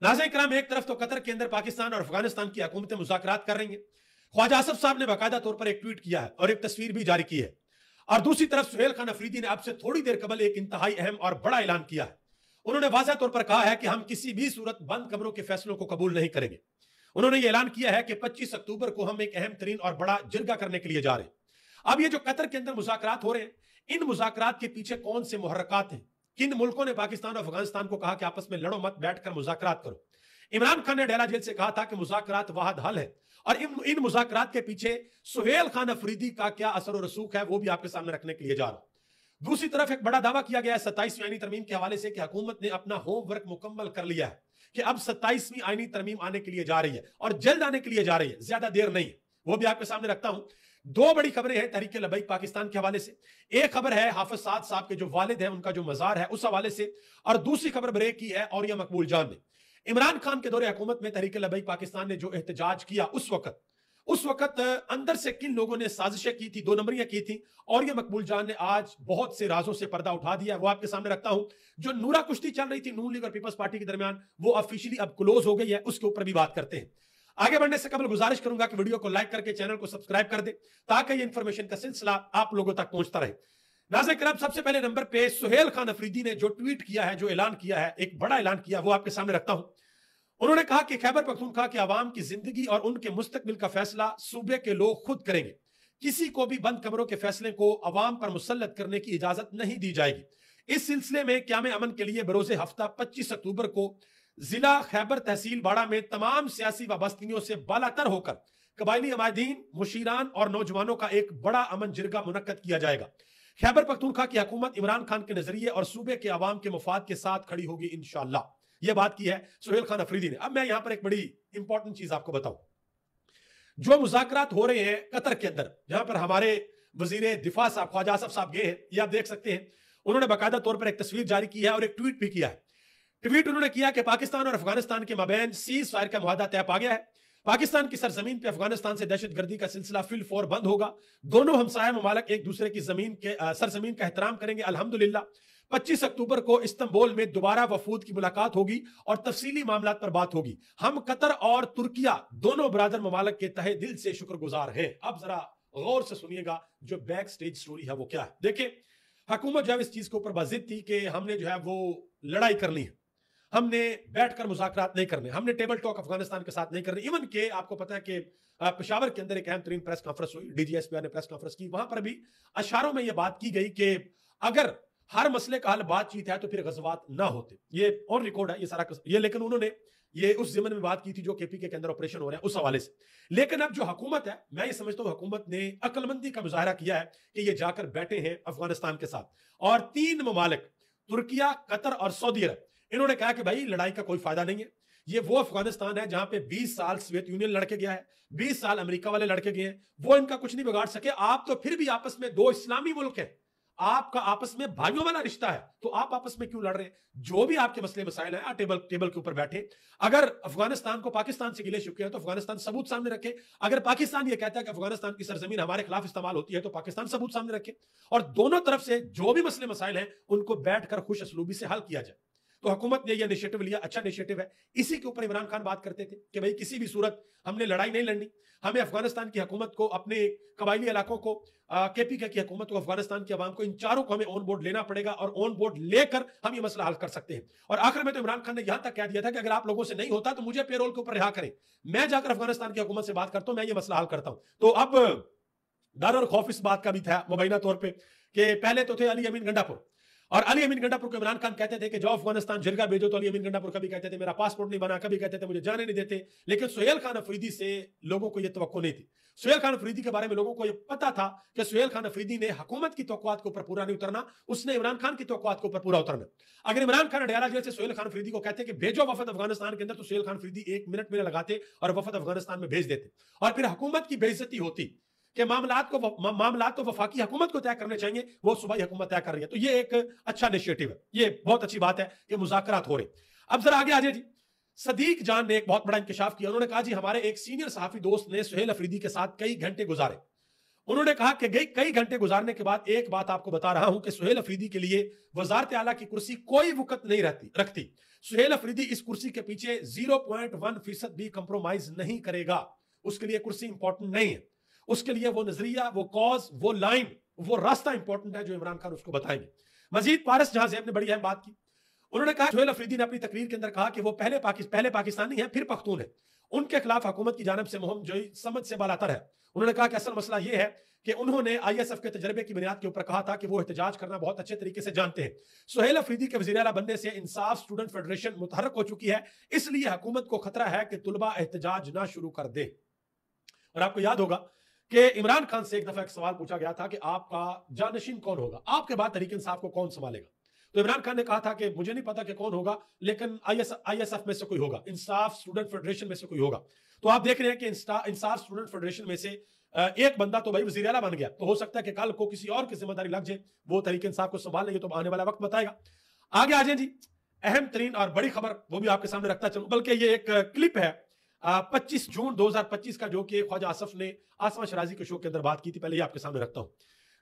नाज़रीन इकराम, एक तरफ तो कतर के अंदर पाकिस्तान और अफगानिस्तान की हुकूमतें मुज़ाकरात कर रही हैं। ख्वाजा आसफ साहब ने बाकायदा तौर पर एक ट्वीट किया है और एक तस्वीर भी जारी की है। और दूसरी तरफ सुहेल खान अफरीदी ने अब से थोड़ी देर कबल एक इंतहाई अहम और बड़ा ऐलान किया है। उन्होंने वाज़ह तौर पर कहा है कि हम किसी भी सूरत बंद कमरों के फैसलों को कबूल नहीं करेंगे। उन्होंने ये ऐलान किया है कि 25 अक्टूबर को हम एक अहम तरीन और बड़ा जिरगा करने के लिए जा रहे हैं। अब ये जो कतर के अंदर मुज़ाकरात हो रहे हैं, इन मुज़ाकरात के पीछे कौन से मुहर्रकात हैं? किन मुल्कों ने पाकिस्तान और अफगानिस्तान को कहा कि आपस में लड़ो मत, बैठकर मुज़ाकरात करो? इमरान खान ने डेरा जेल से कहा था कि मुज़ाकरात वाहद हल है, और इन मुज़ाकरात के पीछे सुहेल खान अफरीदी का क्या असर और रसूख है, वो भी आपके सामने रखने के लिए जा रहा हूं। दूसरी तरफ एक बड़ा दावा किया गया है 27वीं आईनी तरमीम के हवाले से कि हुकूमत ने अपना होमवर्क मुकम्मल कर लिया है, कि अब 27वीं आईनी तरमीम आने के लिए जा रही है और जल्द आने के लिए जा रही है, ज्यादा देर नहीं है। वो भी आपके सामने रखता हूं। दो बड़ी खबरें हैं तहरीक लबैक पाकिस्तान के हवाले से। एक खबर है हाफिज साद साहब के जो वालिद हैं उनका जो मजार है उस हवाले से, और दूसरी खबर ब्रेक की है और यह मकबूल जान ने। इमरान खान के दौरे हुकूमत में तहरीक लबैक पाकिस्तान ने जो एहतजाज किया उस वक्त अंदर से किन लोगों ने साजिशें की थी, दो नंबरियां की थी, और ये मकबूल जान ने आज बहुत से राजों से पर्दा उठा दिया, वो आपके सामने रखता हूं। जो नूरा कुश्ती चल रही थी नून लीग और पीपल्स पार्टी के दरमियान, वो ऑफिशियली अब क्लोज हो गई है, उसके ऊपर भी बात करते हैं। आगे बढ़ने से कबल गुजारिश करूंगा कि वीडियो को लाइक करके चैनल को सब्सक्राइब कर दे, ताकि ये इंफॉर्मेशन का सिलसिला आप लोगों तक पहुंचता रहे। नाज़रीन किराम, सबसे पहले नंबर पे सुहेल खान अफरीदी ने जो ट्वीट किया है, जो ऐलान किया है, एक बड़ा ऐलान किया, वो आपके सामने रखता हूं। उन्होंने कहा कि खैबर पख्तूनख्वा के अवाम की जिंदगी और उनके मुस्तकबिल का फैसला सूबे के लोग खुद करेंगे। किसी को भी बंद कमरों के फैसले को अवाम पर मुसल्लत करने की इजाजत नहीं दी जाएगी। इस सिलसिले में क़याम अमन के लिए बरोज़े हफ्ता 25 अक्टूबर को जिला खैबर तहसील बाड़ा में तमाम सियासी वाबस्तगियों से बालातर होकर कबायली अमायदीन, मुशीरान और नौजवानों का एक बड़ा अमन जिरगा मुनक्कद किया जाएगा। खैबर पख्तूनख्वा की हुकूमत इमरान खान के नजरिए और सूबे के अवाम के मफाद के साथ खड़ी होगी इंशाअल्लाह। यह बात की है सुहेल खान अफरीदी ने। अब मैं यहां पर एक बड़ी इंपॉर्टेंट चीज आपको बताऊं। जो मुज़ाकरात हो रहे हैं कतर के अंदर, जहां पर हमारे वजीर दिफा साहब ख्वाजा आसफ साहब गए हैं, ये आप देख सकते हैं। उन्होंने बाकायदा तौर पर एक तस्वीर जारी की है और एक ट्वीट भी किया है। ट्वीट उन्होंने किया कि पाकिस्तान और अफगानिस्तान के माबैन सीज फायर का मुआहदा तय पा गया है। पाकिस्तान की सरजमीन पर अफगानिस्तान से दहशतगर्दी का सिलसिला फिल फौर बंद होगा। दोनों हमसाया ममालिक एक दूसरे की सरजमीन का एहतराम करेंगे अल्हम्दुलिल्लाह। 25 अक्टूबर को इस्तांबुल में दोबारा वफूद की मुलाकात होगी और तफसीली मामलात पर बात होगी। हम कतर और तुर्किया दोनों बरादर ममालिक के तहे दिल से शुक्रगुजार हैं। अब जरा गौर से सुनिएगा जो बैक स्टेज स्टोरी है वो क्या है। देखिए, हुकूमत जो है इस चीज के ऊपर बाजिद थी कि हमने जो है वो लड़ाई करनी है, हमने बैठकर मुज़ाकरात नहीं करने, हमने टेबल टॉक अफगानिस्तान के साथ नहीं करने। इवन के आपको पता है कि पेशावर के अंदर एक अहम तरीन प्रेस कॉन्फ्रेंस हुई, डीजीएसपीआर ने प्रेस कॉन्फ्रेंस की, वहां पर भी अशारों में यह बात की गई कि अगर हर मसले का हल बातचीत है तो फिर गज़वात ना होते। ये ऑन रिकॉर्ड है ये सारा ये, लेकिन उन्होंने ये उस ज़मन में बात की थी जो केपीके के अंदर ऑपरेशन हो रहा है उस हवाले से। लेकिन अब जो हुकूमत है, मैं ये समझता हूं हुकूमत ने अक्लमंदी का मुजाहरा किया है कि ये जाकर बैठे हैं अफगानिस्तान के साथ, और 3 ममालिक तुर्किया, कतर और सऊदी अरब, इन्होंने कहा कि भाई लड़ाई का कोई फायदा नहीं है। ये वो अफगानिस्तान है जहां पे 20 साल सोवियत यूनियन लड़के गया है, 20 साल अमेरिका वाले लड़के गए हैं, वो इनका कुछ नहीं बिगाड़ सके। आप तो फिर भी आपस में 2 इस्लामी मुल्क हैं, आपका आपस में भाइयों वाला रिश्ता है, तो आप आपस में क्यों लड़ रहे हैं? जो भी आपके मसले मसाइल हैं, टेबल के ऊपर बैठे। अगर अफगानिस्तान को पाकिस्तान से गिले शिकवे हैं तो अफगानिस्तान सबूत सामने रखे। अगर पाकिस्तान ये कहता है कि अफगानिस्तान की सरजमीन हमारे खिलाफ इस्तेमाल होती है तो पाकिस्तान सबूत सामने रखे, और दोनों तरफ से जो भी मसले मसाइल हैं उनको बैठकर खुश असलूबी से हल किया जाए। तो हुकूमत ने यह इनिशिएटिव लिया, अच्छा इनिशिएटिव है। इसी के ऊपर इमरान खान बात करते थे कि भाई किसी भी सूरत हमने लड़ाई नहीं लड़नी, हमें अफगानिस्तान की हुकूमत को, अपने कबायली इलाकों को, केपीके की हुकूमत को, अफगानिस्तान की आवाम को, इन चारों को हमें ऑन बोर्ड लेना पड़ेगा, और ऑन बोर्ड लेकर हम ये मसला हल कर सकते हैं। और आखिर में तो इमरान खान ने यहां तक कह दिया था कि अगर आप लोगों से नहीं होता तो मुझे पेरोल के ऊपर रिहा करें, मैं जाकर अफगानिस्तान की हुकूमत से बात करता हूं, मैं ये मसला हल करता हूं। तो अब डर और खौफ इस बात का भी था मुबैना तौर पर कि पहले तो थे अली अमीन गंडापुर, और अली अमीन गंडापुर को इमरान खान कहते थे कि जाओ अफगानिस्तान जिरगा भेजो, तो अली अमीन गंडापुर कभी कहते थे मेरा पासपोर्ट नहीं बना, कभी कहते थे मुझे जाने नहीं देते। लेकिन सुहेल खान अफरीदी से लोगों को यह तवक्को नहीं थी। सुहेल खान अफरीदी के बारे में लोगों को यह पता था कि सुहेल खान अफरीदी ने हुकूमत की तवक्कुआत के ऊपर पूरा नहीं उतरना, उसने इमरान खान की तवक्कुआत के ऊपर पूरा उतरना। अगर इमरान खान डेरा जेल से सुहेल खान अफरीदी को कहते कि भेजो वफद अफगानिस्तान के अंदर, तो सुहेल खान अफरीदी 1 मिनट में लगाते और वफद अफगानिस्तान में भेज देते, और फिर हुकूमत की बेइज्जती होती कि मामलात तो वफाकी हुकूमत को तय करने चाहिए, वो सूबाई हुकूमत तय कर रही है। तो ये एक अच्छा इनिशिएटिव है, ये बहुत अच्छी बात है कि मुज़ाकरात हो रहे। अब जरा आगे आ जाइए जी। सदीक जान ने एक बहुत बड़ा इंकशाफ किया। उन्होंने कहा जी हमारे एक सीनियर सहाफी दोस्त ने सुहेल अफरीदी के साथ कई घंटे गुजारे। उन्होंने कहा कि कई घंटे गुजारने के बाद एक बात आपको बता रहा हूं कि सुहेल अफरीदी के लिए वजारत आला की कुर्सी कोई वक़्त नहीं रखती। सुहेल अफरीदी इस कुर्सी के पीछे 0.1% भी कंप्रोमाइज नहीं करेगा। उसके लिए कुर्सी इंपॉर्टेंट नहीं है, उसके लिए वो नजरिया, वो कॉज, वो लाइन, वो रास्ता इंपॉर्टेंट है जो इमरान खान उसको बताएंगे। मजीद पारस जहां जेब ने बड़ी अहम बात की। उन्होंने कहा, सुहेल अफरीदी ने अपनी तकरीर के अंदर कहा कि वो पहले पाकिस्तानी है, फिर पख्तून है। उनके खिलाफ हुकूमत की जानिब से मुहिम जो समझ से बालातर है। उन्होंने कहा कि असल मसला यह है कि उन्होंने ISF के तजर्बे की बुनियाद के ऊपर कहा था कि वो एहतजाज करना बहुत अच्छे तरीके से जानते हैं। सुहेल अफरीदी के वज़ीर आला बनने से इंसाफ स्टूडेंट फेडरेशन मुतहरक हो चुकी है, इसलिए हुकूमत को खतरा है कि तुलबा एहतजाज ना शुरू कर दे। और आपको याद होगा कि इमरान खान से एक दफा एक सवाल पूछा गया था कि आपका जानशीन कौन होगा, आपके बाद तहरीक इंसाफ को कौन संभालेगा। तो इमरान खान ने कहा था कि मुझे नहीं पता कि कौन होगा, लेकिन ISF में से कोई होगा, इंसाफ स्टूडेंट फेडरेशन में से कोई होगा। तो आप देख रहे हैं कि इंसाफ स्टूडेंट फेडरेशन में से एक बंदा तो भाई वज़ीर आला बन गया, तो हो सकता है कि कल को किसी और की जिम्मेदारी लग जाए, वो तहरीक इंसाफ को संभाल लेंगे, तो आने वाला वक्त बताएगा। आगे आ जाए जी, अहम तरीन और बड़ी खबर वो भी आपके सामने रखता चलूं, बल्कि ये एक क्लिप है 25 जून 2025 का, जो कि ख्वाजा आसफ ने आसमा शराजी के शो के अंदर बात की थी। पहले ही आपके सामने रखता हूं,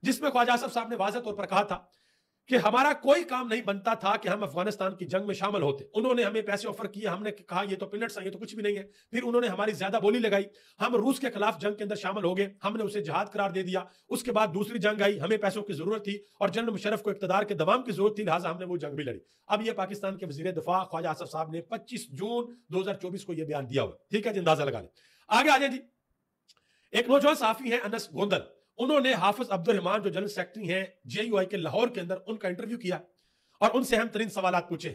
जिसमें ख्वाजा आसफ साहब ने वाज़ेह तौर पर कहा था कि हमारा कोई काम नहीं बनता था कि हम अफगानिस्तान की जंग में शामिल होते। उन्होंने हमें पैसे ऑफर किए, हमने कहा ये तो पिनट्स हैं, ये तो कुछ भी नहीं है। फिर उन्होंने हमारी ज्यादा बोली लगाई, हम रूस के खिलाफ जंग के अंदर शामिल हो गए, हमने उसे जिहाद करार दे दिया। उसके बाद दूसरी जंग आई, हमें पैसों की जरूरत थी और जनरल मुशर्रफ को इक़्तिदार के दवाम की जरूरत थी, लिहाजा हमने वो जंग भी लड़ी। अब ये पाकिस्तान के वज़ीर दिफा ख्वाजा आसफ साहब ने 25 जून 2024 को यह बयान दिया हुआ। ठीक है जी, अंदाजा लगा लें। आगे आ जाए जी, एक नौजवान साफी है अनस गोंदल, उन्होंने हाफिज अब्दुल रहमान जो जनरल सेक्रेटरी हैं JUI के लाहौर के अंदर, उनका इंटरव्यू किया और उनसे अहम तरीन सवाल पूछे।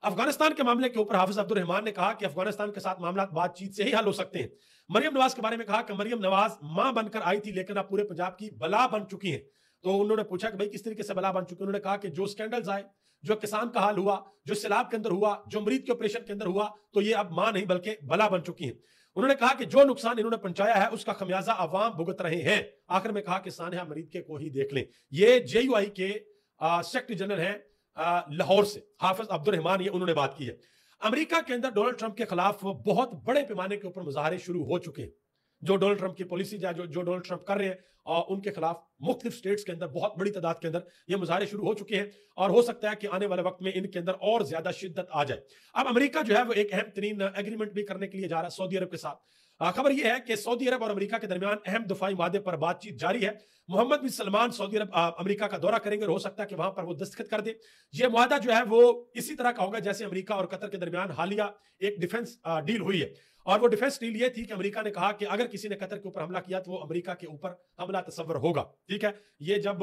अफगानिस्तान के मामले के ऊपर हाफिज अब्दुल रहमान ने कहा कि अफगानिस्तान के साथ मामला बातचीत से ही हल हो सकते हैं। मरियम नवाज के बारे में कहा कि मरियम नवाज मां बनकर आई थी, लेकिन अब पूरे पंजाब की बला बन चुकी हैं। तो उन्होंने पूछा कि भाई किस तरीके से बला बन चुकी है। उन्होंने कहा कि जो स्कैंडल्स आए, जो किसान का हाल हुआ, जो सैलाब के अंदर हुआ, जो मरीज के ऑपरेशन के अंदर हुआ, तो ये अब मां नहीं बल्कि बला बन चुकी हैं। उन्होंने कहा कि जो नुकसान इन्होंने पहुंचाया है उसका खमियाजा अवाम भुगत रहे हैं। आखिर में कहा कि सानहा मरीद के को ही देख लें। ये JUI के सेक्रेटरी जनरल हैं लाहौर से, हाफिज अब्दुल रहमान, ये उन्होंने बात की है। अमेरिका के अंदर डोनाल्ड ट्रंप के खिलाफ बहुत बड़े पैमाने के ऊपर मुजाहरे शुरू हो चुके हैं। जो डोनाल्ड ट्रंप की पॉलिसी जो डोनाल्ड ट्रंप कर रहे हैं, और उनके खिलाफ मुख्तलिफ स्टेट्स के अंदर बहुत बड़ी तादाद के अंदर ये मुजाहरे शुरू हो चुके हैं, और हो सकता है कि आने वाले वक्त में इनके अंदर और ज्यादा शिद्दत आ जाए। अब अमेरिका जो है वो एक अहम तरीन एग्रीमेंट भी करने के लिए जा रहा है सऊदी अरब के साथ। खबर यह है कि सऊदी अरब और अमेरिका के दरमियान अहम दफाई मादे पर बातचीत जारी है। मोहम्मद बिन सलमान सऊदी अरब अमेरिका का दौरा करेंगे और हो सकता है कि वहां पर वो दस्तखत कर दे। यह मुआहदा जो है वो इसी तरह का होगा जैसे अमेरिका और कतर के दरमियान हालिया एक डिफेंस डील हुई है। और वो डिफेंस डील ये थी कि अमेरिका ने कहा कि अगर किसी ने कतर के ऊपर हमला किया तो वो अमेरिका के ऊपर हमला तस्वर होगा। ठीक है, ये जब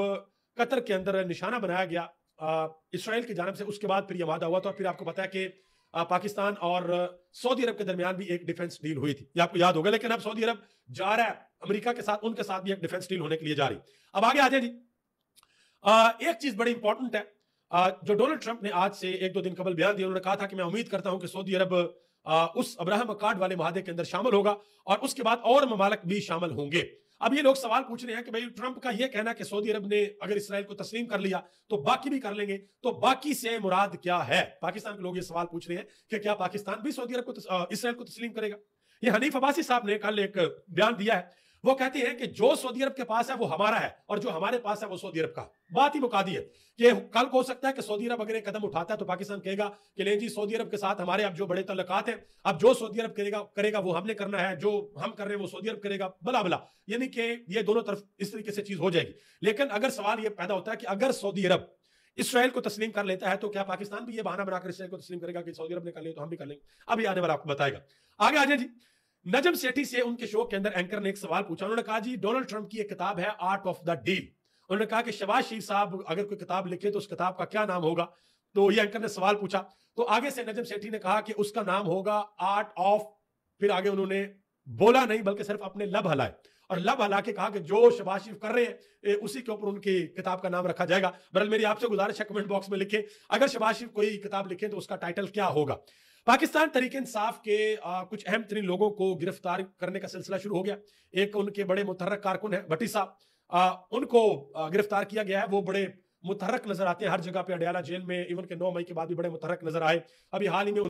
कतर के अंदर निशाना बनाया गया इसराइल की जानब से, उसके बाद फिर यह वादा हुआ। तो फिर आपको पता है कि पाकिस्तान और सऊदी अरब के दरमियान भी एक डिफेंस डील हुई थी, ये आपको याद होगा। लेकिन अब सऊदी अरब जा रहा है अमेरिका के साथ, उनके साथ भी एक डिफेंस डील होने के लिए जा रही। अब आगे आ जाए जी, एक चीज बड़ी इंपॉर्टेंट है जो डोनाल्ड ट्रंप ने आज से 1-2 दिन कबल बयान दिया। उन्होंने कहा था कि मैं उम्मीद करता हूं कि सऊदी अरब उस अब्राहम अकॉर्ड वाले माहदे के अंदर शामिल होगा और उसके बाद और ममालिक भी शामिल होंगे। अब ये लोग सवाल पूछ रहे हैं कि भाई ट्रंप का ये कहना कि सऊदी अरब ने अगर इसराइल को तस्लीम कर लिया तो बाकी भी कर लेंगे, तो बाकी से मुराद क्या है? पाकिस्तान के लोग ये सवाल पूछ रहे हैं कि क्या पाकिस्तान भी सऊदी अरब को इसराइल को तस्लीम करेगा? ये हनीफ अब्बासी साहब ने कल एक बयान दिया है। वो कहते हैं कि जो सऊदी अरब के पास है वो हमारा है और जो हमारे पास है वो सऊदी अरब का। बात ही मुका दी है कि कल को हो सकता है कि सऊदी अरब अगर एक कदम उठाता है तो पाकिस्तान कहेगा कि ले जी सऊदी अरब के साथ हमारे अब जो बड़े तल्लुकात हैं, अब जो सऊदी अरब करेगा वो हमने करना है, जो हम कर रहे हैं वो सऊदी अरब करेगा, बला बला। यानी कि ये दोनों तरफ इस तरीके से चीज हो जाएगी। लेकिन अगर सवाल ये पैदा होता है कि अगर सऊदी अरब इसराइल को तस्लीम कर लेता है तो क्या पाकिस्तान भी ये बहाना बनाकर इसराइल को तस्लीम करेगा कि सऊदी अरब ने कर लिया तो हम भी कर लेंगे? अभी आने वाला आपको बताएगा। आगे आ जाए जी, नजम सेठी से उनके शो के अंदर एंकर ने एक सवाल पूछा। उन्होंने कहा जी डोनाल्ड ट्रंप की एक किताब है आर्ट ऑफ द डील। उन्होंने कहा कि शहबाज शरीफ साहब अगर कोई किताब लिखे तो उस किताब का क्या नाम होगा? तो ये एंकर ने सवाल पूछा। तो आगे से नजम सेठी ने कहा कि उसका नाम होगा आर्ट ऑफ, फिर आगे उन्होंने बोला नहीं बल्कि सिर्फ अपने लब हलाए और लब हला के कहा कि जो शहबाज शरीफ कर रहे हैं उसी के ऊपर उनकी किताब का नाम रखा जाएगा। बहरहाल मेरी आपसे गुजारिश है कमेंट बॉक्स में लिखे अगर शहबाज शरीफ कोई किताब लिखे तो उसका टाइटल क्या होगा। पाकिस्तान तहरीक इंसाफ के कुछ अहम तरीन लोगों को गिरफ्तार करने का सिलसिला शुरू हो गया। एक उनके बड़े मुतहर्रक कारकुन है भट्टी साहब, उनको गिरफ्तार किया गया है। वो बड़े मुतहर्रक नजर आते हैं हर जगह पे, अडयाला जेल में इवन के 9 मई के बाद भी बड़े मुतहर्रक नजर आए। अभी हाल ही में